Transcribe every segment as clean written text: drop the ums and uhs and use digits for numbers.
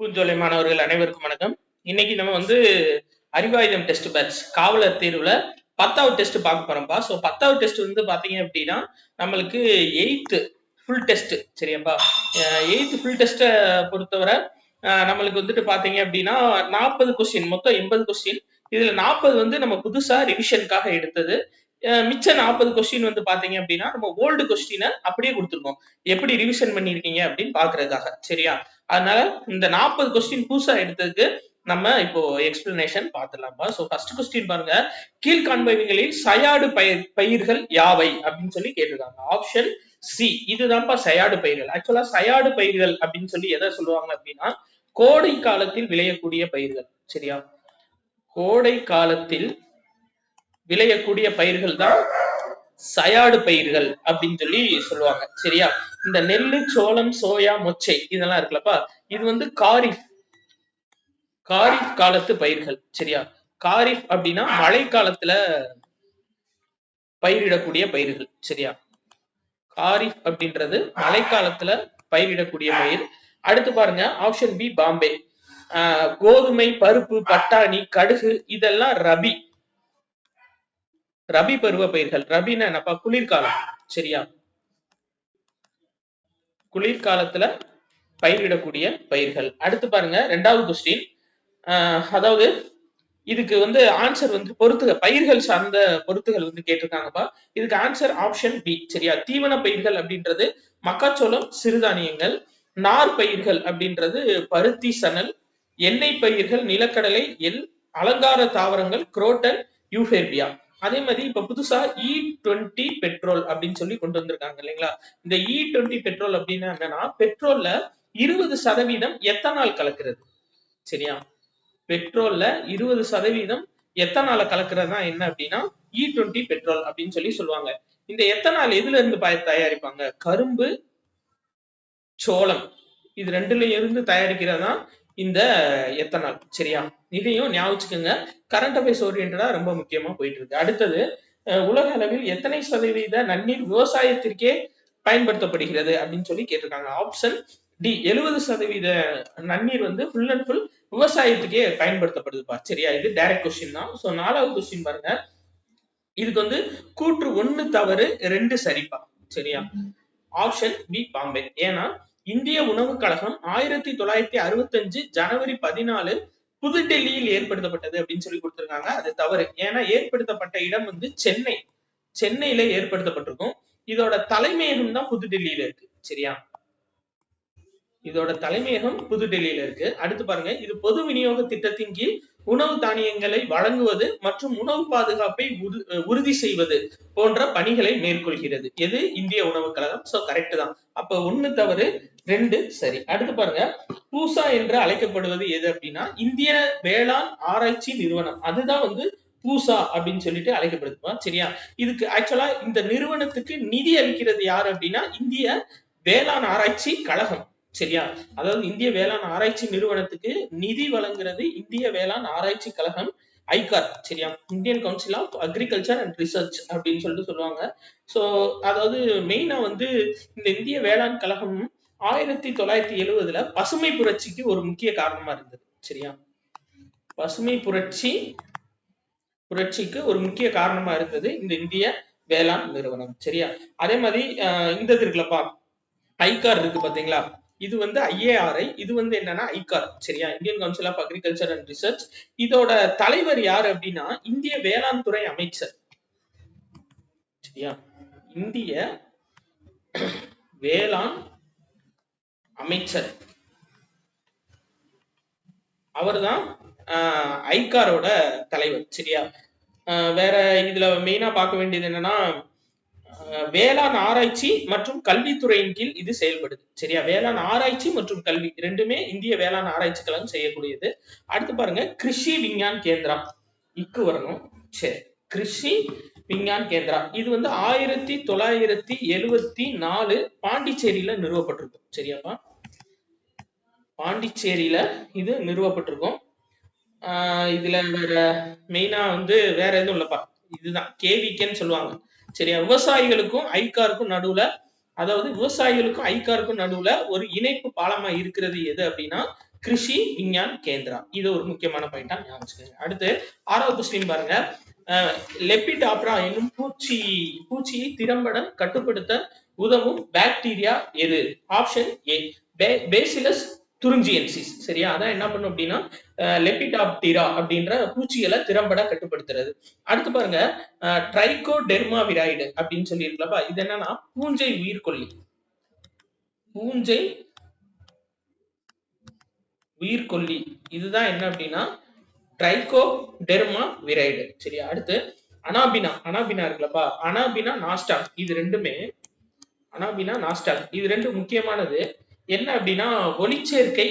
பூஞ்சோலை மாணவர்கள் அனைவருக்கும் வணக்கம். இன்னைக்கு நம்ம அறிவாயுதம் டெஸ்ட் பேட்ச் காவலர் தேர்வுல 10வது டெஸ்ட் பார்க்க போறோம்ப்பா. ஸோ 10வது டெஸ்ட் பாத்தீங்க அப்படின்னா நம்மளுக்கு 8th full test. சரியாப்பா? 8th full டெஸ்ட்டை பொறுத்தவரை நம்மளுக்கு பாத்தீங்க அப்படின்னா 40 கொஸ்டின், மொத்தம் 80 கொஸ்டின். இதுல 40 நம்ம புதுசா ரிவிஷனுக்காக எடுத்தது. மிச்ச 40 கொஸ்டின் பாத்தீங்க அப்படின்னா நம்ம ஓல்டு கொஸ்டினை அப்படியே கொடுத்துருக்கோம். எப்படி ரிவிஷன் பண்ணிருக்கீங்க அப்படின்னு பாக்குறதுக்காக. சரியா? அதனால இந்த 40 கொஸ்டின் புதுசா எடுத்ததுக்கு நம்ம இப்போ எக்ஸ்பிளனேஷன் பார்த்துடலாம்ப்பா. சோ ஃபர்ஸ்ட் கொஸ்டின் பாருங்க, கீழ்காண்பவைகளில் சயாடு பயிர்கள் யாவை அப்படின்னு சொல்லி கேட்டிருக்காங்க. ஆப்ஷன் சி, இதுதான்ப்பா சயாடு பயிர்கள். ஆக்சுவலா சயாடு பயிர்கள் அப்படின்னு சொல்லி எதை சொல்லுவாங்க அப்படின்னா கோடை காலத்தில் விளையக்கூடிய பயிர்கள். சரியா? கோடை காலத்தில் விளையக்கூடிய பயிர்கள் தான் சயாடு பயிர்கள் அப்படின்னு சொல்லி சொல்லுவாங்க. சரியா? இந்த நெல்லு, சோளம், சோயா, மொச்சை இதெல்லாம் இருக்குல்லப்பா, இது காரிஃப் காலத்து பயிர்கள். சரியா? காரிஃப் அப்படின்னா மழை காலத்துல பயிரிடக்கூடிய பயிர்கள். சரியா? காரிஃப் அப்படின்றது மழை காலத்துல பயிரிடக்கூடிய பயிர். அடுத்து பாருங்க, ஆப்ஷன் பி பாம்பே. கோதுமை, பருப்பு, பட்டாணி, கடுகு இதெல்லாம் ரபி பருவ பயிர்கள். ரபின்னா என்னப்பா? குளிர்காலம். சரியா? குளிர்காலத்துல பயிரிடக்கூடிய பயிர்கள். அடுத்து பாருங்க, 2வது கொஸ்டின். அதாவது இதுக்கு ஆன்சர் பொறுத்துகள், பயிர்கள் சார்ந்த பொறுத்துகள் கேட்டிருக்காங்கப்பா. இதுக்கு ஆன்சர் ஆப்ஷன் பி. சரியா? தீவன பயிர்கள் அப்படின்றது மக்காச்சோளம், சிறுதானியங்கள். நார் பயிர்கள் அப்படின்றது பருத்தி, சணல். எண்ணெய் பயிர்கள் நிலக்கடலை, எள். அலங்கார தாவரங்கள் குரோட்டன், யூஃபேர்பியா. அதே மாதிரி இப்ப புதுசா E20 பெட்ரோல் அப்படின்னு சொல்லி கொண்டு வந்திருக்காங்க இல்லைங்களா? இந்த E20 பெட்ரோல் அப்படின்னா என்னன்னா, பெட்ரோல்ல 20% எத்தனால் கலக்கிறது. சரியா? பெட்ரோல்ல 20% எத்தனால கலக்குறதுனா என்ன அப்படின்னா E20 பெட்ரோல் அப்படின்னு சொல்லி சொல்லுவாங்க. இந்த எத்தனால் எதுல இருந்து தயாரிப்பாங்க? கரும்பு, சோளம் இது ரெண்டுல இருந்து தயாரிக்கிறதா இந்த எத்தனால். சரியா? இதையும் ஞாபகிச்சுக்கோங்க. கரண்ட் அஃபேர்ஸ் ஓரியன்டா ரொம்ப முக்கியமா போயிட்டு இருக்கு. அடுத்தது, உலக அளவில் எத்தனை சதவீத நன்னீர் விவசாயத்திற்கே பயன்படுத்தப்படுகிறது அப்படின்னு சொல்லி கேட்டிருக்காங்க. ஆப்ஷன் டி, 70% நன்னீர் ஃபுல் அண்ட் ஃபுல் விவசாயத்துக்கே பயன்படுத்தப்படுதுப்பா. சரியா? இது டைரக்ட் கொஸ்டின் தான். சோ 4வது கொஸ்டின் பாருங்க, இதுக்கு கூற்று 1 தவறு 2 சரிப்பா. சரியா? Option B Bombay. ஏன்னா இந்திய உணவு கழகம் 1965 ஜனவரி 14 புதுடெல்லியில் ஏற்படுத்தப்பட்டது அப்படின்னு சொல்லி கொடுத்திருக்காங்க. அது தவறு. ஏன்னா ஏற்படுத்தப்பட்ட இடம் சென்னையில ஏற்படுத்தப்பட்டிருக்கும். இதோட தலைமையகம் தான் புதுடெல்லியில இருக்கு. சரியா? இதோட தலைமையகம் புதுடெல்லியில இருக்கு. அடுத்து பாருங்க, இது பொது விநியோக திட்டத்தின் கீழ் உணவு தானியங்களை வழங்குவது மற்றும் உணவு பாதுகாப்பை உறுதி செய்வது போன்ற பணிகளை மேற்கொள்கிறது. எது? இந்திய உணவு கழகம். சோ கரெக்ட் தான். அப்ப 1 தவறு 2 சரி. அடுத்து பாருங்க, பூசா என்று அழைக்கப்படுவது எது அப்படின்னா இந்திய வேளாண் ஆராய்ச்சி நிறுவனம். அதுதான் பூசா அப்படின்னு சொல்லிட்டு அழைக்கப்படுதுப்பா. சரியா? இதுக்கு ஆக்சுவலா இந்த நிறுவனத்துக்கு நிதி அளிக்கிறது யாரு அப்படின்னா இந்திய வேளாண் ஆராய்ச்சி கழகம். சரியா? அதாவது இந்திய வேளாண் ஆராய்ச்சி நிறுவனத்துக்கு நிதி வழங்குறது இந்திய வேளாண் ஆராய்ச்சி கழகம், ஐகார். சரியா? Indian council of agriculture and research அப்படின்னு சொல்லிட்டு சொல்லுவாங்க. சோ அதாவது மெயினா இந்த இந்திய வேளாண் கழகம் 1970ல பசுமை புரட்சிக்கு ஒரு முக்கிய காரணமா இருந்தது. சரியா? பசுமை புரட்சிக்கு ஒரு முக்கிய காரணமா இருந்தது இந்த இந்திய வேளாண் நிறுவனம். சரியா? அதே மாதிரி இந்த இருக்குல்லப்பா, ஐகார் இருக்கு பாத்தீங்களா? இது IARI, இது என்னன்னா ஐகார். சரியா? Indian council of agriculture and research. இதோட தலைவர் யாரு அப்படின்னா இந்திய வேளாண் துறை அமைச்சர். சரியா? இந்திய வேளாண் அமைச்சர் அவர்தான் ஐகாரோட தலைவர். சரியா? வேற இதுல மெயினா பார்க்க வேண்டியது என்னன்னா வேளாண் ஆராய்ச்சி மற்றும் கல்வித்துறையின் கீழ் இது செயல்படுது. சரியா? வேளாண் ஆராய்ச்சி மற்றும் கல்வி ரெண்டுமே இந்திய வேளாண் ஆராய்ச்சி கழகம் செய்யக்கூடியது. அடுத்து பாருங்க, கிருஷி விஞ்ஞான் கேந்திரா. இக்கு வரணும். சரி, கிருஷி விஞ்ஞான் கேந்திரா இது 1974 பாண்டிச்சேரியில நிறுவப்பட்டிருக்கும். சரியாப்பா? பாண்டிச்சேரியில இது நிறுவப்பட்டிருக்கும். இதுல வேற மெயினா வேற எதுவும் இல்லப்பா. இதுதான் கேவிகேன்னு சொல்லுவாங்க. சரியா? விவசாயிகளுக்கும் ஐகாருக்கும் நடுவுல அதாவது விவசாயிகளுக்கும் ஐகாருக்கும் நடுவுல ஒரு இணைப்பு பாலமா இருக்கிறது எது அப்படின்னா கிருஷி விஞ்ஞான் கேந்திரா. இது ஒரு முக்கியமான பாயிண்டா ஞாபகம் வச்சுக்கோங்க. அடுத்து 6வது கொஸ்டின் பாருங்க. லெப்பிடாப்ரா என்னும் பூச்சியை திறம்பட கட்டுப்படுத்த உதவும் பாக்டீரியா எது? Option A bacillus thuringiensis. சரியா? அதான் என்ன பண்ணும் அப்படின்னா லெப்பிடாப்டிரா அப்படின்ற பூச்சிகளை திறம்பட கட்டுப்படுத்துறது. அடுத்து பாருங்க ட்ரைகோடெர்மா விராய்டு அப்படின்னு சொல்லி இருக்கலப்பா. இது என்னன்னா பூஞ்சை உயிர்கொல்லி. பூஞ்சை உயிர்கொல்லி இதுதான் என்ன அப்படின்னா ட்ரைகோடெர்மா விரைடு. சரியா? அடுத்து அனாபினா இருக்குல்லப்பா, அனாபினா நாஸ்டாக். இது ரெண்டுமே அனாபினா நாஸ்டாக் இது ரெண்டு முக்கியமானது. என்ன அப்படின்னா ஒளிச்சேர்க்கை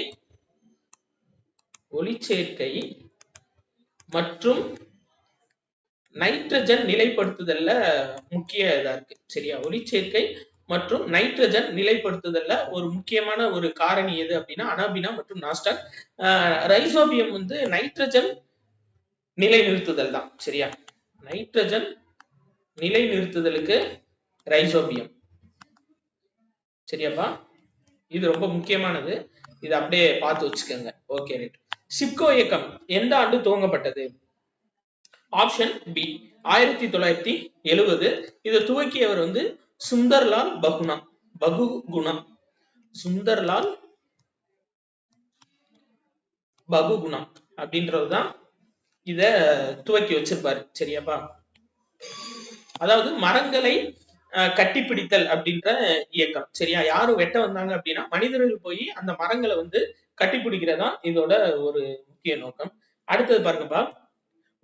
மற்றும் நைட்ரஜன் நிலைப்படுத்துதல்ல முக்கிய இதா இருக்கு. சரியா? ஒளிச்சேர்க்கை மற்றும் நைட்ரஜன் நிலைப்படுத்துதல்ல ஒரு முக்கியமான ஒரு காரணி எது அப்படின்னா அனாபினா மற்றும் நாஸ்டாக். ரைசோபியம் வந்து நைட்ரஜன் நிலைநிறுத்துதல் தான். சரியா? நைட்ரஜன் நிலைநிறுத்துதலுக்கு ரைசோபியம். சரியாப்பா? இது ரொம்ப முக்கியமானது. இது அப்படியே பார்த்து வச்சுக்கோங்க. Okay right. சிப்கோ இயக்கம் எந்த ஆண்டு துவங்கப்பட்டது? Option B 1970. இதை துவக்கியவர் வந்து சுந்தர்லால் பகுகுணா. சுந்தர்லால் பகுகுணா அப்படின்றதுதான் இத துவக்கி வச்சிருப்பாரு. சரியாப்பா? அதாவது மரங்களை கட்டிப்பிடித்தல் அப்படின்ற இயக்கம். சரியா? யாரும் வெட்ட வந்தாங்க அப்படின்னா மனிதர்கள் போய் அந்த மரங்களை வந்து கட்டிப்பிடிக்கிறதா இதோட ஒரு முக்கிய நோக்கம். அடுத்தது பாருங்கப்பா,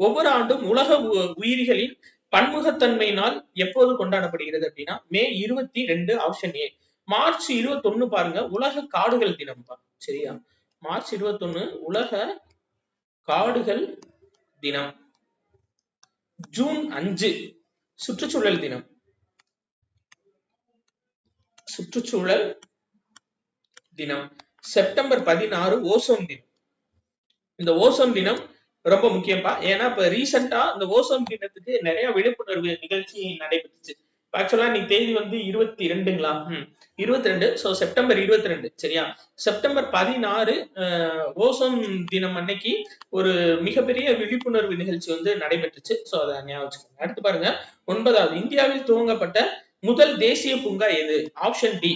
ஒவ்வொரு ஆண்டும் உலக உயிரிகளின் பன்முகத்தன்மையினால் எப்போது கொண்டாடப்படுகிறது அப்படின்னா மே 22. Option A. மார்ச் 21 பாருங்க உலக காடுகள் தினம்ப்பா. சரியா? மார்ச் 21 உலக காடுகள் தினம். ஜூன் 5 சுற்றுச்சூழல் தினம். செப்டம்பர் 16 ஓசோன் தினம். இந்த ஓசோன் தினம் ரொம்ப முக்கியம்பா. ஏன்னா இப்ப ரீசெண்டா இந்த ஓசோன் தினத்துக்கு நிறைய விழிப்புணர்வு நிகழ்ச்சி நடைபெற்றுச்சு. ஆக்சுவலா நீ தேதி வந்து 22ங்களா? 22. So September 22. சரியா? செப்டம்பர் 16 ஓசோன் தினம் அன்னைக்கு ஒரு மிகப்பெரிய விழிப்புணர்வு நிகழ்ச்சி வந்து நடைபெற்றுச்சு. சோ அதை ஞாபகம் வச்சுக்கோங்க. அடுத்து பாருங்க 9வது இந்தியாவில் துவங்கப்பட்ட முதல் தேசிய பூங்கா எது? Option D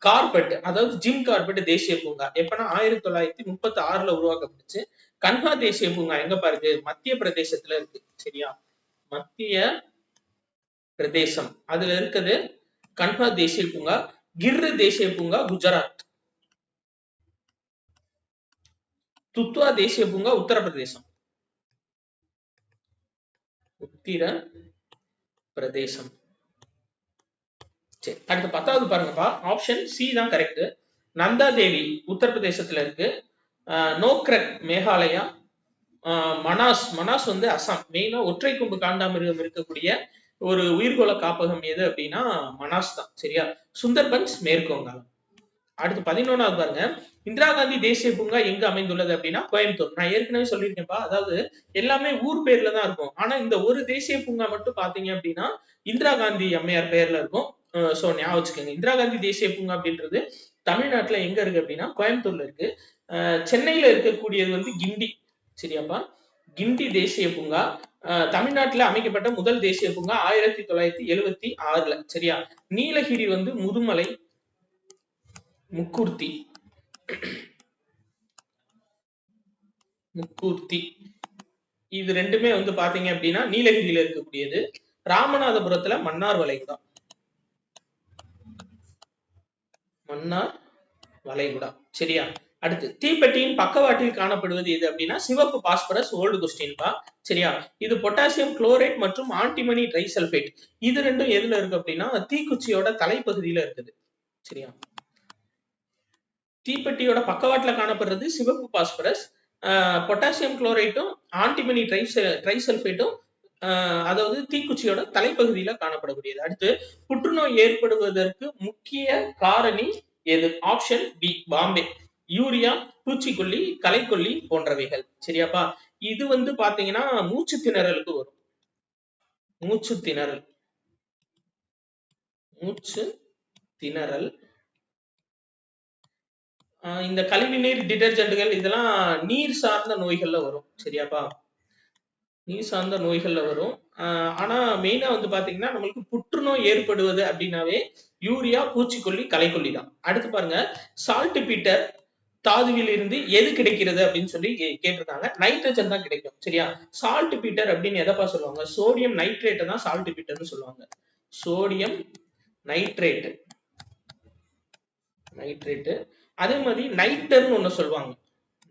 Corbett. அதாவது ஜிம் கார்பெட் தேசிய பூங்கா. எப்பன்னா 1936 உருவாக்கப்பட்டுச்சு. கன்ஹா தேசிய பூங்கா எங்க பாருங்க? மத்திய பிரதேசத்துல இருக்கு. சரியா? மத்திய பிரதேசம் அதுல இருக்குது கன்ஹா தேசிய பூங்கா. கிர் தேசிய பூங்கா குஜராத். துத்வா தேசிய பூங்கா உத்தரப்பிரதேசம். சரி, அடுத்து 10வது பாருங்கப்பா. ஆப்ஷன் சி தான் கரெக்ட். நந்தா தேவி உத்தரப்பிரதேசத்துல இருக்கு. நோக்ரக் மேகாலயா. மனாஸ் வந்து அசாம். மெயினா ஒற்றை கொம்பு காண்டாமிருகம் இருக்கக்கூடிய ஒரு உயிர்கோள காப்பகம் எது அப்படின்னா மனாஸ் தான். சரியா? சுந்தர்பன்ஸ் மேற்கு வங்காளம். அடுத்து 11வது பாருங்க. இந்திரா காந்தி தேசிய பூங்கா எங்க அமைந்துள்ளது அப்படின்னா கோயம்புத்தூர். நான் ஏற்கனவே சொல்லியிருக்கேன்ப்பா. அதாவது எல்லாமே ஊர் பேர்ல தான் இருக்கும். ஆனா இந்த ஒரு தேசிய பூங்கா மட்டும் பாத்தீங்க அப்படின்னா இந்திரா காந்தி அம்மையார் பெயர்ல இருக்கும். சோ ஞாபகம் வச்சுக்கோங்க. இந்திரா காந்தி தேசிய பூங்கா அப்படின்றது தமிழ்நாட்டுல எங்க இருக்கு அப்படின்னா கோயம்புத்தூர்ல இருக்கு. சென்னையில இருக்கக்கூடியது வந்து கிண்டி. சரியாப்பா? கிண்டி தேசிய பூங்கா தமிழ்நாட்டுல அமைக்கப்பட்ட முதல் தேசிய பூங்கா 1976. சரியா? நீலகிரி வந்து முதுமலை முக்கூர்த்தி. இது ரெண்டுமே வந்து பாத்தீங்க அப்படின்னா நீலகிரியில இருக்கக்கூடியது. ராமநாதபுரத்துல மன்னார் வளைகுடா. சரியா? அடுத்து தீப்பெட்டியின் பக்கவாட்டில் காணப்படுவது எது அப்படின்னா சிவப்பு பாஸ்பரஸ். ஓல்டு கொஸ்டின்பா. சரியா? இது பொட்டாசியம் குளோரைட் மற்றும் ஆன்டிமனி ட்ரைசல்பேட். இது ரெண்டும் எதுல இருக்கு அப்படின்னா தீக்குச்சியோட தலைப்பகுதியில இருக்குது. சரியா? தீப்பெட்டியோட பக்கவாட்டுல காணப்படுறது சிவப்பு பாஸ்பரஸ். பொட்டாசியம் குளோரைட்டும் ஆன்டிமனி ட்ரைசல்பேட்டும் அதாவது தீக்குச்சியோட தலைப்பகுதியில காணப்படக்கூடியது. அடுத்து புற்றுநோய் ஏற்படுவதற்கு முக்கிய காரணி எது? Option B Bombay. யூரியா, பூச்சிக்கொல்லி, களைக்கொல்லி போன்றவைகள். சரியாப்பா? இது வந்து பாத்தீங்கன்னா மூச்சு திணறலுக்கு வரும். மூச்சு திணறல். இந்த கழிவுநீர் டிடர்ஜென்ட்கள் இதெல்லாம் நீர் சார்ந்த நோய்கள்ல வரும். சரியாப்பா? நீர் சார்ந்த நோய்கள்ல வரும். ஆனா மெயினா வந்து பாத்தீங்கன்னா, நம்மளுக்கு புற்றுநோய் ஏற்படுவது அப்படின்னாவே யூரியா, பூச்சிக்கொல்லி, களைக்கொல்லி தான். அடுத்து பாருங்க, சால்ட் பீட்டர் தாதுவில் இருந்து எது கிடைக்கிறது அப்படின்னு சொல்லி கேட்டிருக்காங்க. நைட்ரஜன் தான் கிடைக்கும். சரியா? சால்ட் பீட்டர் அப்படின்னு எதப்பா சொல்லுவாங்க? சோடியம் நைட்ரேட் தான் சால்ட் பீட்டர்னு சொல்லுவாங்க. Sodium nitrate. நைட்ரேட். அதே மாதிரி நைட்டர்னு ஒண்ணு சொல்லுவாங்க.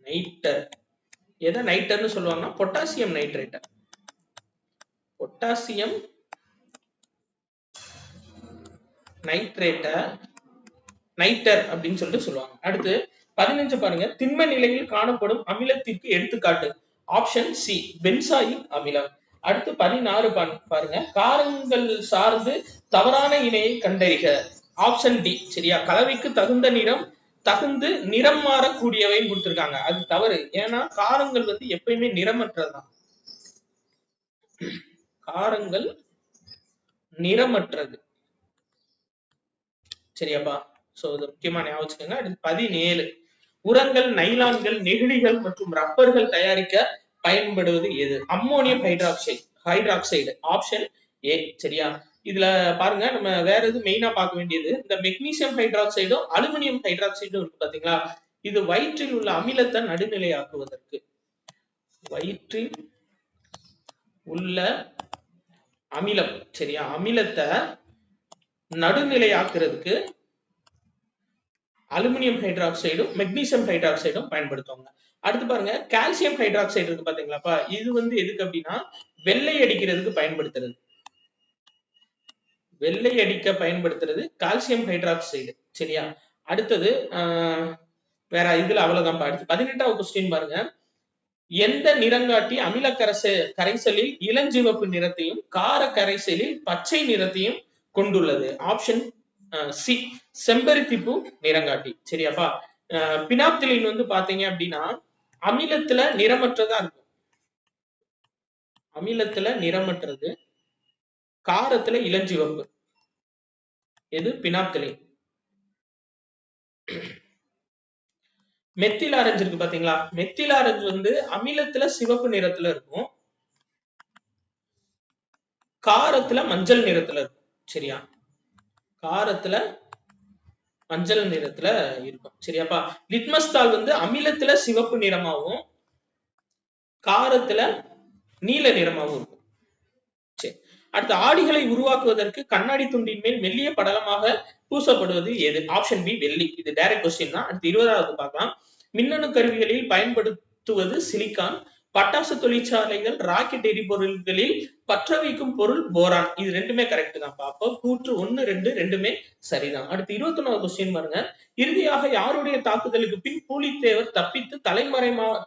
நைட்டர். எதை நைட்டர்னு சொல்லுவாங்கன்னா பொட்டாசியம் நைட்ரேட். பொட்டாசியம் நைட்ரேட்ட நைட்டர் அப்படின்னு சொல்லிட்டு சொல்லுவாங்க. அடுத்து 15 பாருங்க, திண்ம நிலையில் காணப்படும் அமிலத்திற்கு எடுத்துக்காட்டு. ஆப்ஷன் சி பென்சாயிக் அமிலம். அடுத்து 16 பாருங்க, காரங்கள் சார்ந்து தவறான இணையை கண்டறிக. Option D. சரியா? கலவைக்கு தகுந்து நிறம் மாறக்கூடியவைன்னு கொடுத்திருக்காங்க. அது தவறு. ஏன்னா காரங்கள் வந்து எப்பயுமே நிறமற்றதுதான். காரங்கள் நிறமற்றது. சரியாப்பா? சோ இது முக்கியமா ஞாபகம் வச்சுக்கோங்க. அடுத்து 17, உரங்கள், நைலான்கள், நெகிழிகள் மற்றும் ரப்பர்கள் தயாரிக்க பயன்படுவது எது? Ammonium hydroxide. Option A. சரியா? இதுல பாருங்க, நம்ம வேற எது மெயினா பார்க்க வேண்டியது, இந்த மெக்னீசியம் ஹைட்ராக்சைடும் அலுமினியம் ஹைட்ராக்சைடும் இருக்கு பாத்தீங்களா? இது வயிற்றில் உள்ள அமிலத்தை நடுநிலையாக்குவதற்கு. வயிற்றில் உள்ள அமிலம். சரியா? அமிலத்தை நடுநிலையாக்குறதுக்கு அலுமினியம் ஹைட்ராக்சைடும் மெக்னீசியம் ஹைட்ராக்சைடும் பயன்படுத்துவாங்க. அடுத்து பாருங்க, கால்சியம் ஹைட்ராக்சைடு இருக்கு பாத்தீங்களாப்பா? இது வந்து எதுக்கு அப்படின்னா வெள்ளை அடிக்கிறதுக்கு பயன்படுத்துறது. வெள்ளை அடிக்க பயன்படுத்துறது கால்சியம் ஹைட்ராக்சைடு. சரியா? அடுத்தது வேற இதுல அவ்வளவுதான். அடுத்து 18வது கொஸ்டின் பாருங்க, எந்த நிறங்காட்டி அமில கரைசலில் இளஞ்சிவப்பு நிறத்தையும் கார கரைசலில் பச்சை நிறத்தையும் கொண்டுள்ளது? ஆப்ஷன் சி செம்பருத்தி பூ நிறங்காட்டி. சரியாப்பா? பினாப்திலின் வந்து பாத்தீங்க அப்படின்னா அமிலத்துல நிறமற்றதா இருக்கும். அமிலத்துல நிறமற்றது, காரத்துல இளஞ்சிவப்பு. எது? பினாப்திலின். மெத்தில் ஆரஞ்சு இருக்கு பாத்தீங்களா? மெத்தில் ஆரஞ்சு வந்து அமிலத்துல சிவப்பு நிறத்துல இருக்கும், காரத்துல மஞ்சள் நிறத்துல இருக்கும். சரியா? காரத்துல மஞ்சள் நிறத்துல இருக்கும். சரியாப்பா? லிட்மஸ் தாள் வந்து அமிலத்துல சிவப்பு நிறமாகவும் காரத்துல நீல நிறமாகவும் இருக்கும். சரி. அடுத்து, ஆடிகளை உருவாக்குவதற்கு கண்ணாடி துண்டின் மேல் மெல்லிய படலமாக பூசப்படுவது எது? ஆப்ஷன் பி வெள்ளி. இது டைரக்ட் கொஸ்டின் தான். அடுத்து 20வது பார்க்கலாம். மின்னணு கருவிகளில் பயன்படுத்துவது சிலிக்கான். பட்டாசு தொழிற்சாலைகள், ராக்கெட் எரிபொருள்களில் பற்ற வைக்கும் பொருள் போரான். இது ரெண்டுமே கரெக்ட் தான். அப்போ கூற்று 1, 2 ரெண்டுமே சரிதான். அடுத்து 21வது கொஸ்டின் பாருங்க, இறுதியாக யாருடைய தாக்குதலுக்கு பின் பூலித்தேவர் தப்பித்து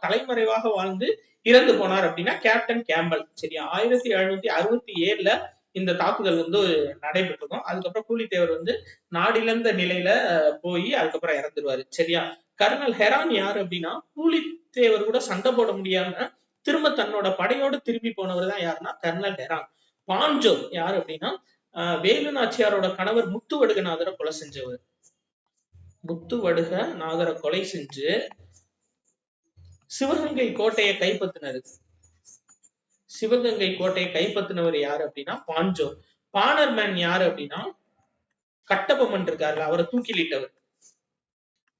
தலைமறைவாக வாழ்ந்து இறந்து போனார் அப்படின்னா கேப்டன் கேம்பல். சரியா? 1767ல இந்த தாக்குதல் வந்து நடைபெற்றதும், அதுக்கப்புறம் பூலித்தேவர் வந்து நாடிழந்த நிலையில போய் அதுக்கப்புறம் இறந்துருவாரு. சரியா? கர்னல் ஹெரான் யாரு அப்படின்னா பூலித்தேவர் கூட சண்டை போட முடியாம திரும்ப தன்னோட படையோடு திரும்பி போனவர் தான் யாருன்னா கர்னல் ஹெரான். பாஞ்சோ யாரு அப்படின்னா வேலு நாச்சியாரோட கணவர் முத்துவடுகநாதரை கொலை செஞ்சவர். முத்துவடுகநாதரை கொலை செஞ்சு சிவகங்கை கோட்டையை கைப்பற்றினது. சிவகங்கை கோட்டையை கைப்பற்றினவர் யாரு அப்படின்னா பாஞ்சோ. பானர்மேன் யாரு அப்படின்னா கட்டபொம்மன் இருக்காருல்ல, அவரை தூக்கிலிட்டவர்.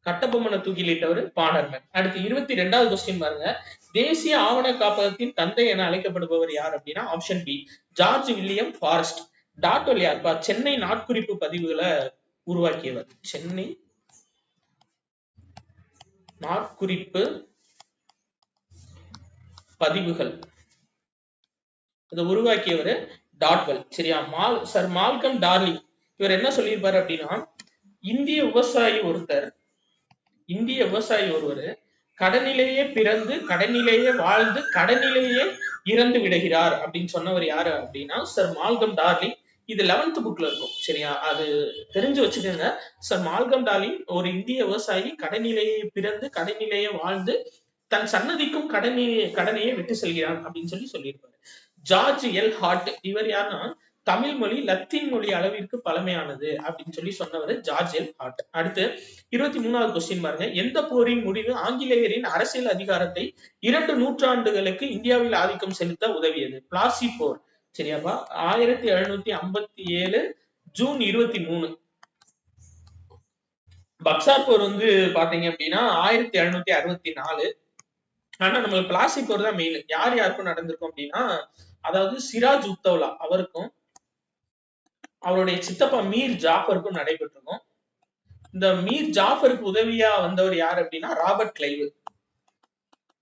கட்டபொம்மனை தூக்கிலிட்டவர் பானர்மேன். அடுத்து 22வது கொஸ்டின் பாருங்க, தேசிய ஆவண காப்பகத்தின் தந்தை என அழைக்கப்படுபவர் யார் அப்படின்னா option B George William Forrest. Dodwell யார்ப்பா? சென்னை நாட்குறிப்பு பதிவுகளை உருவாக்கியவர். சென்னை நாட்குறிப்பு பதிவுகள் அதை உருவாக்கியவர் டாட்வெல். சரியா? சர் மால்கம் டார்லிங் இவர் என்ன சொல்லியிருப்பாரு அப்படின்னா, இந்திய விவசாயி ஒருவர் கடனிலேயே பிறந்து கடனிலேயே வாழ்ந்து கடனிலேயே இறந்து விடுகிறார் அப்படின்னு சொன்னவர் யாரு அப்படின்னா சர் மால்கம் டார்லிங். இது 11th புக்ல இருக்கும். சரியா? அது தெரிஞ்சு வச்சுக்கோங்க. சர் மால்கம் டார்லிங் ஒரு இந்திய விவசாயி கடனிலேயே பிறந்து கடனிலேயே வாழ்ந்து தன் சன்னதிக்கும் கடனையே விட்டு செல்கிறான் அப்படின்னு சொல்லியிருப்பாரு. ஜார்ஜ் எல் ஹார்ட் இவர் யாருன்னா தமிழ் மொழி லத்தீன் மொழி அளவிற்கு பழமையானது அப்படின்னு சொல்லி சொன்னவர் ஜார்ஜ் எல் ஹார்ட். அடுத்து 23வது கொஸ்டின் பாருங்க. எந்த போரின் முடிவு ஆங்கிலேயரின் அரசியல் அதிகாரத்தை 2 நூற்றாண்டுகளுக்கு இந்தியாவில் ஆதிக்கம் செலுத்த உதவியது? பிளாசி போர். சரியாப்பா? 1757 ஜூன் 23. பக்சார் போர் வந்து பாத்தீங்க அப்படின்னா 1764. ஆனா நம்மளுக்கு பிளாசி போர் தான் மெயின். யார் யாருக்கும் நடந்திருக்கும் அப்படின்னா, அதாவது சிராஜ் உத்தவ்லா அவருக்கும் அவருடைய சித்தப்பா மீர் ஜாஃபருக்கும் நடைபெற்றிருக்கும். இந்த மீர் ஜாஃபருக்கு உதவியா வந்தவர் யார் அப்படின்னா ராபர்ட் கிளைவ்.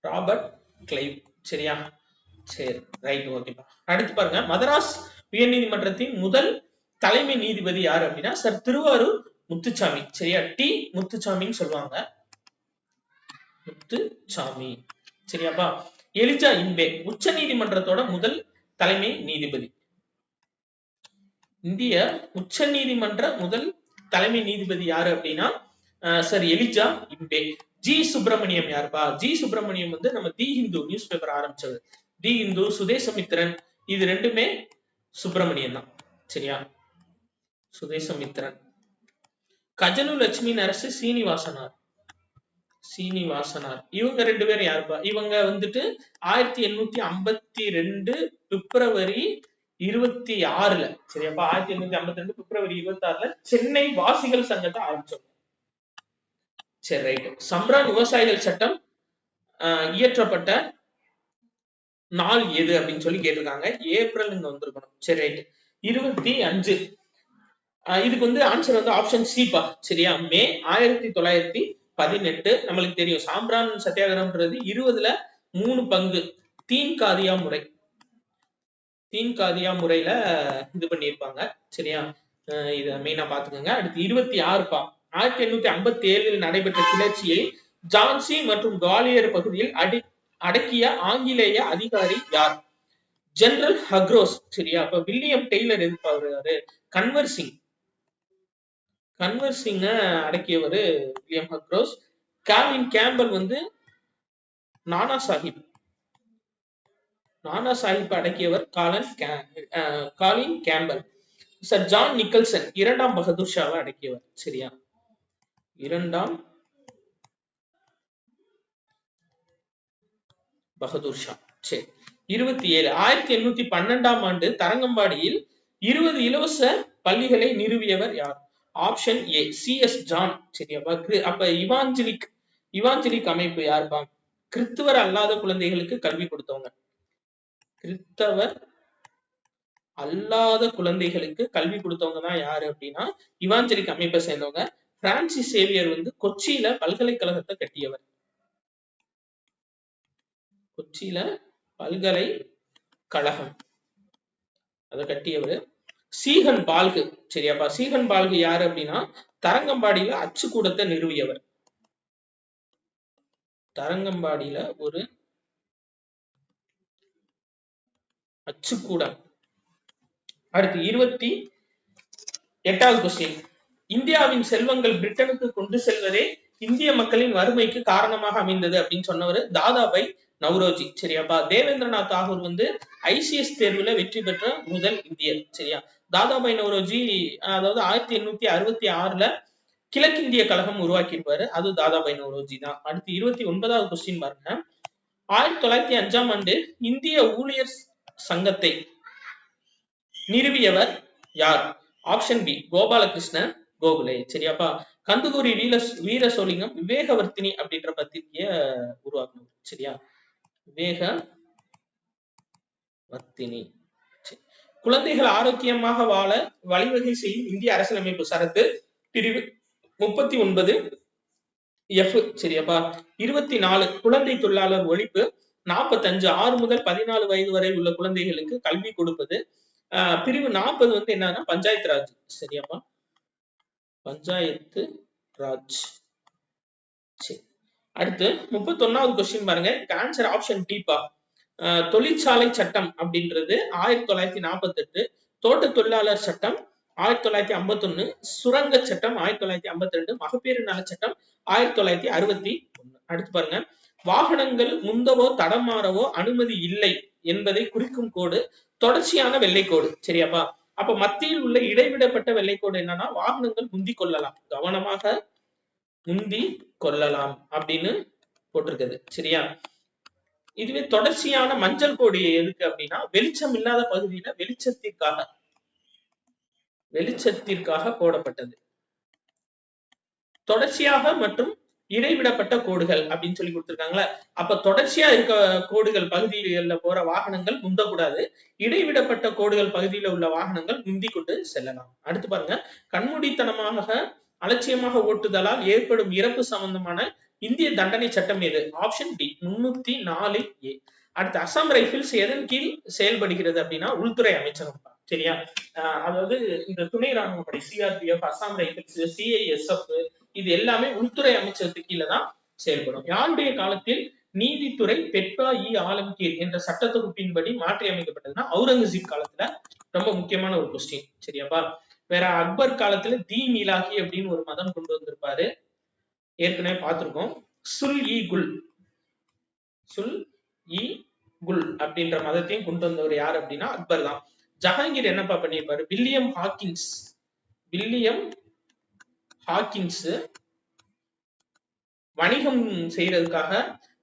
Robert Clive. சரியா? சரி, ரைட், ஓகேப்பா. அடுத்து பாருங்க, மதராஸ் உயர்நீதிமன்றத்தின் முதல் தலைமை நீதிபதி யாரு அப்படின்னா சார் திருவாரூர் முத்துசாமி. சரியா? டி முத்துசாமின்னு சொல்லுவாங்க. முத்துசாமி. சரியாப்பா? எலிஜா இன்பே உச்ச நீதிமன்றத்தோட முதல் தலைமை நீதிபதி. இந்திய உச்ச நீதிமன்ற முதல் தலைமை நீதிபதி யாரு அப்படின்னா சார் எலிஜா இன்பே. ஜி சுப்பிரமணியம் யாருப்பா? ஜி சுப்பிரமணியம் வந்து நம்ம தி ஹிந்து நியூஸ் பேப்பர் ஆரம்பிச்சவர். தி ஹிந்து, சுதேசமித்திரன், இது ரெண்டுமே சுப்பிரமணியன் தான். சரியா? சுதேசமித்திரன். கஜலு லட்சுமி நரசு சீனிவாசனார். சீனிவாசனார் இவங்க ரெண்டு பேரும் யாருப்பா? இவங்க வந்துட்டு 1852 பிப்ரவரி 26ல, சரியாப்பா? 1852 பிப்ரவரி 26ல சென்னை வாசிகள் சங்கத்தை ஆரம்பிச்சோம். சரி, ரைட். சம்ரான் விவசாயிகள் சட்டம் இயற்றப்பட்ட நாள் எது அப்படின்னு சொல்லி கேட்டிருக்காங்க. ஏப்ரல் இங்க வந்திருக்கணும். சரி, ரைட். 25. இதுக்கு வந்து ஆன்சர் வந்து ஆப்ஷன் சிப்பா. சரியா? மே 1918. நம்மளுக்கு தெரியும் சாம்பிரான் சத்தியாகிரகம்ன்றது 20ல 3 பங்கு தீன்காதியா முறை. தீன்காதியா முறையில இது பண்ணியிருப்பாங்க. சரியா? இத மெயினா பாத்துக்கோங்க. அடுத்து 26பா. 1857 நடைபெற்ற கிளர்ச்சியை ஜான்சி மற்றும் குவாலியர் பகுதியில் அடக்கிய ஆங்கிலேய அதிகாரி யார்? ஜெனரல் ஹக்ரோஸ். சரியா? அப்ப வில்லியம் டெய்லர் எதிர்பார்க்கிறாரு. கன்வர் சிங். கன்வர் சிங்க அடக்கியவர் வில்லியம் ஹக்ரோஸ். காலின் கேம்பல் வந்து நானா சாஹிப். நானா சாஹிப் அடக்கியவர் Colin Campbell. Sir John Nicholson 2ஆம் பகதூர் ஷாவை அடக்கியவர். சரியா? 2ஆம் பகதூர் ஷா. சரி. 27. 1812ஆம் ஆண்டு தரங்கம்பாடியில் 20 இலவச பள்ளிகளை நிறுவியவர் யார்? Option A C S. ஜான். சரியாப்பா? அப்ப இவாஞ்சலிக் அமைப்பு யாருப்பா? கிறிஸ்தவர் அல்லாத குழந்தைகளுக்கு கல்வி கொடுத்தவங்க. கிறிஸ்தவர் அல்லாத குழந்தைகளுக்கு கல்வி கொடுத்தவங்க தான் யாரு அப்படின்னா இவாஞ்சலிக் அமைப்பை சேர்ந்தவங்க. பிரான்சிஸ் சேவியர் வந்து கொச்சியில பல்கலைக்கழகத்தை கட்டியவர். கொச்சியில பல்கலைக்கழகம் அதை கட்டியவர். சீகன் பால்கு. சரியாப்பா? சீகன் பால்கு யாரு அப்படின்னா தரங்கம்பாடியில அச்சுக்கூடத்தை நிறுவியவர். தரங்கம்பாடியில ஒரு அச்சுக்கூடம். அடுத்து 28வது கொஸ்டின். இந்தியாவின் செல்வங்கள் பிரிட்டனுக்கு கொண்டு செல்வதே இந்திய மக்களின் வறுமைக்கு காரணமாக அமைந்தது அப்படின்னு சொன்னவர் தாதாபாய் நவ்ரோஜி. சரியாப்பா? தேவேந்திரநாத் தாகூர் வந்து ஐசிஎஸ் தேர்வுல வெற்றி பெற்ற முதல் இந்தியர். சரியா? தாதாபாய் நவ்ரோஜி அதாவது 1866ல கிழக்கிந்திய கழகம் உருவாக்கியிருப்பாரு. அது தாதாபாய் நவ்ரோஜி தான். அடுத்து 29வது கொஸ்டின் பாருங்க. 1905ஆம் ஆண்டு இந்திய ஊழியர் சங்கத்தை நிறுவியவர் யார்? Option B Gopalakrishna Gokhale. சரியாப்பா? கந்துகூரி வீர சோழிங்கம் விவேகவர்த்தினி அப்படின்ற பத்திரிகைய உருவாக்கணும். சரியா? விவேகவர்த்தினி. குழந்தைகள் ஆரோக்கியமாக வாழ வழிவகை செய்யும் இந்திய அரசியலமைப்பு சரத்து பிரிவு 39 F. சரியாப்பா? 24 குழந்தை தொழிலாளர் ஒழிப்பு. 45 6 முதல் 14 வயது வரை உள்ள குழந்தைகளுக்கு கல்வி கொடுப்பது. பிரிவு 40 வந்து என்னன்னா பஞ்சாயத்து ராஜ். சரியாப்பா? பஞ்சாயத்து ராஜ். சரி. அடுத்து 31வது கொஸ்டின் பாருங்க. ஆன்சர் ஆப்ஷன் டிப்பா. தொழிற்சாலை சட்டம் அப்படின்றது 1948, தோட்ட தொழிலாளர் சட்டம் 1951, சுரங்க சட்டம் 1952, மகப்பேறு நல சட்டம் 1961. அடுத்து பாருங்க. வாகனங்கள் முந்தவோ தடமாறவோ அனுமதி இல்லை என்பதை குறிக்கும் கோடு தொடர்ச்சியான வெள்ளை கோடு. சரியாப்பா? அப்ப மத்தியில் உள்ள இடைவிடப்பட்ட வெள்ளைக்கோடு என்னன்னா வாகனங்கள் முந்தி கொள்ளலாம், கவனமாக முந்தி கொள்ளலாம் அப்படின்னு போட்டிருக்குது. சரியா? இதுவே தொடர்ச்சியான மஞ்சள் கோடு எதுக்கு அப்படின்னா வெளிச்சம் இல்லாத பகுதியில வெளிச்சத்திற்காக போடப்பட்டது. தொடர்ச்சியாக மற்றும் இடைவிடப்பட்ட கோடுகள் அப்படின்னு சொல்லி கொடுத்திருக்காங்களா. அப்ப தொடர்ச்சியா இருக்க கோடுகள் பகுதிகளில் போற வாகனங்கள் முந்தக்கூடாது, இடைவிடப்பட்ட கோடுகள் பகுதியில் உள்ள வாகனங்கள் முந்தி கொண்டு செல்லலாம். அடுத்து பாருங்க, கண்மூடித்தனமாக அலட்சியமாக ஓட்டுதலால் ஏற்படும் இறப்பு சம்பந்தமான இந்திய தண்டனை சட்டம் எது? Option D 304A. அடுத்து அசாம் ரைபிள்ஸ் எதன் கீழ் செயல்படுகிறது அப்படின்னா உள்துறை அமைச்சகம். சரியா? அதாவது இந்த துணை ராணுவ படை சிஆர்பிஎஃப், அசாம் ரைபிள்ஸ், சிஐஎஸ்எஃப் இது எல்லாமே உள்துறை அமைச்சகத்துக்கு கீழே தான் செயல்படும். யாருடைய காலத்தில் நீதித்துறை பெட்வா இ ஆலம்கீர் என்ற சட்ட தொகுப்பின்படி மாற்றி அமைக்கப்பட்டதுன்னா அவுரங்கசீப் காலத்துல. ரொம்ப முக்கியமான ஒரு கொஸ்டின். சரியாப்பா? வேற அக்பர் காலத்துல தீன் இலாஹி அப்படின்னு ஒரு மதம் கொண்டு வந்திருப்பாரு, ஏற்கனவே பார்த்திருக்கோம். சுல் இ குல் அப்படின்ற மதத்தையும் கொண்டு வந்தவர் யார் அப்படின்னா அக்பர் தான். ஜஹாங்கீர் என்னப்பா பண்ணியிருப்பாரு? வில்லியம் ஹாக்கின்ஸ் வணிகம் செய்யறதுக்காக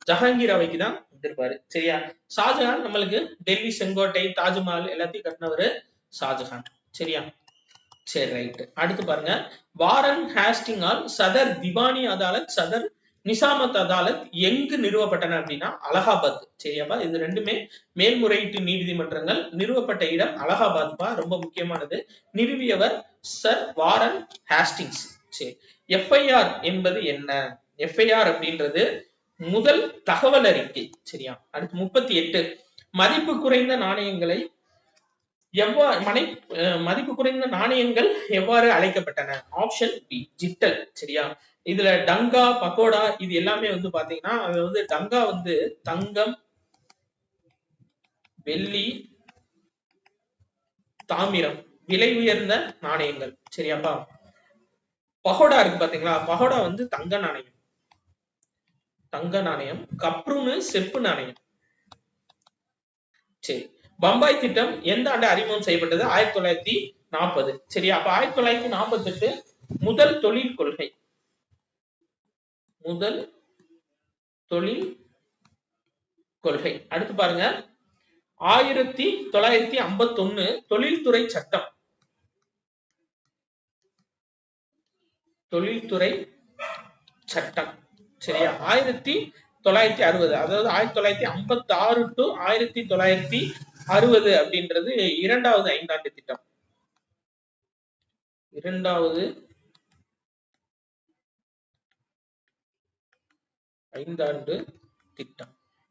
ஜஹாங்கீர் அவைக்கு தான் வந்திருப்பாரு. சரியா? ஷாஜஹான் நம்மளுக்கு டெல்லி செங்கோட்டை, தாஜ்மஹால் எல்லாத்தையும் கட்டினவரு ஷாஜஹான். சரியா? சரி, ரைட். அடுத்து பாருங்க, வாரன் ஹேஸ்டிங்கால் சதர் திவானி அதாலத், சதர் நிசாமத் அதாலத் எங்கு நிறுவப்பட்டன அப்படின்னா அலகாபாத். சரியாப்பா? இது ரெண்டுமே மேல்முறையீட்டு நீதிமன்றங்கள். நிறுவப்பட்ட இடம் அலகாபாத்பா, ரொம்ப முக்கியமானது. நிறுவியவர் சர் வாரன் ஹேஸ்டிங்ஸ். சரி, எஃப்ஐஆர் என்பது என்ன? எஃப்ஐஆர் அப்படின்றது முதல் தகவல் அறிக்கை. சரியா? அடுத்து 38, மதிப்பு குறைந்த நாணயங்களை மதிப்பு குறைந்த நாணயங்கள் எவ்வாறு அழைக்கப்பட்டன? Option B jital. சரியா? இதுல டங்கா, பகோடா இது எல்லாமே வந்து பாத்தீங்கன்னா அது வந்து டங்கா வந்து தங்கம், வெள்ளி, தாமிரம் விலை உயர்ந்த நாணயங்கள். சரியாப்பா? பகோடா இருக்கு பாத்தீங்களா, பகோடா வந்து தங்க நாணயம், கப்ரூனு செப்பு நாணயம். சரி, பம்பாய் திட்டம் எந்த ஆண்டு அறிமுகம் செய்யப்பட்டது? 1940. சரியா? அப்ப 1948 முதல் தொழில் கொள்கை. அடுத்து பாருங்க, 1951 தொழில்துறை சட்டம். சரியா? 1960, அதாவது 1956 to 1960 அப்படின்றது இரண்டாவது ஐந்தாண்டு திட்டம்.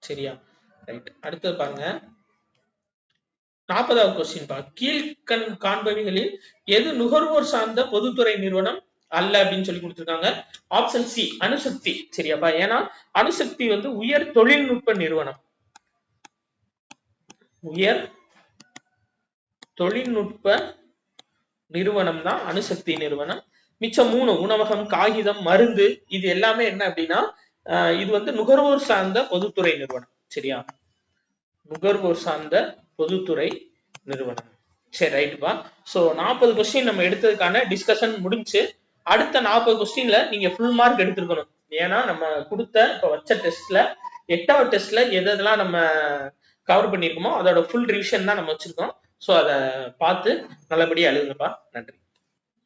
சரியா? ரைட். அடுத்தது பாருங்க, 40வது கொஸ்டின் பாருங்க, கீழ்கண் காண்பவைகளில் எது நுகர்வோர் சார்ந்த பொதுத்துறை நிறுவனம் அல்ல அப்படின்னு சொல்லி கொடுத்திருக்காங்க. ஆப்ஷன் சி அணுசக்தி. சரியாப்பா? ஏன்னா அணுசக்தி வந்து உயர் தொழில்நுட்ப நிறுவனம் தான் அணுசக்தி நிறுவனம். மிச்சம் 3 உணவகம், காகிதம், மருந்து இது எல்லாமே என்ன அப்படின்னா இது வந்து நுகர்வோர் சார்ந்த பொதுத்துறை நிறுவனம். சரியா? நுகர்வோர் சார்ந்த பொதுத்துறை நிறுவனம். சரி, ரைட்டுப்பா. சோ 40 கொஸ்டின் நம்ம எடுத்ததுக்கான டிஸ்கஷன் முடிஞ்சு. அடுத்த 40 கொஸ்டின்ல நீங்க ஃபுல் மார்க் எடுத்திருக்கணும். ஏன்னா நம்ம கொடுத்த இப்ப வச்ச டெஸ்ட்ல 8வது டெஸ்ட்ல எதெல்லாம் நம்ம கவர் பண்ணிருக்கோமோ அதோட ஃபுல் ரிவிஷன் தான் நம்ம வச்சிருக்கோம். சோ அதை பார்த்து நல்லபடியா எழுதுங்கப்பா. நன்றி.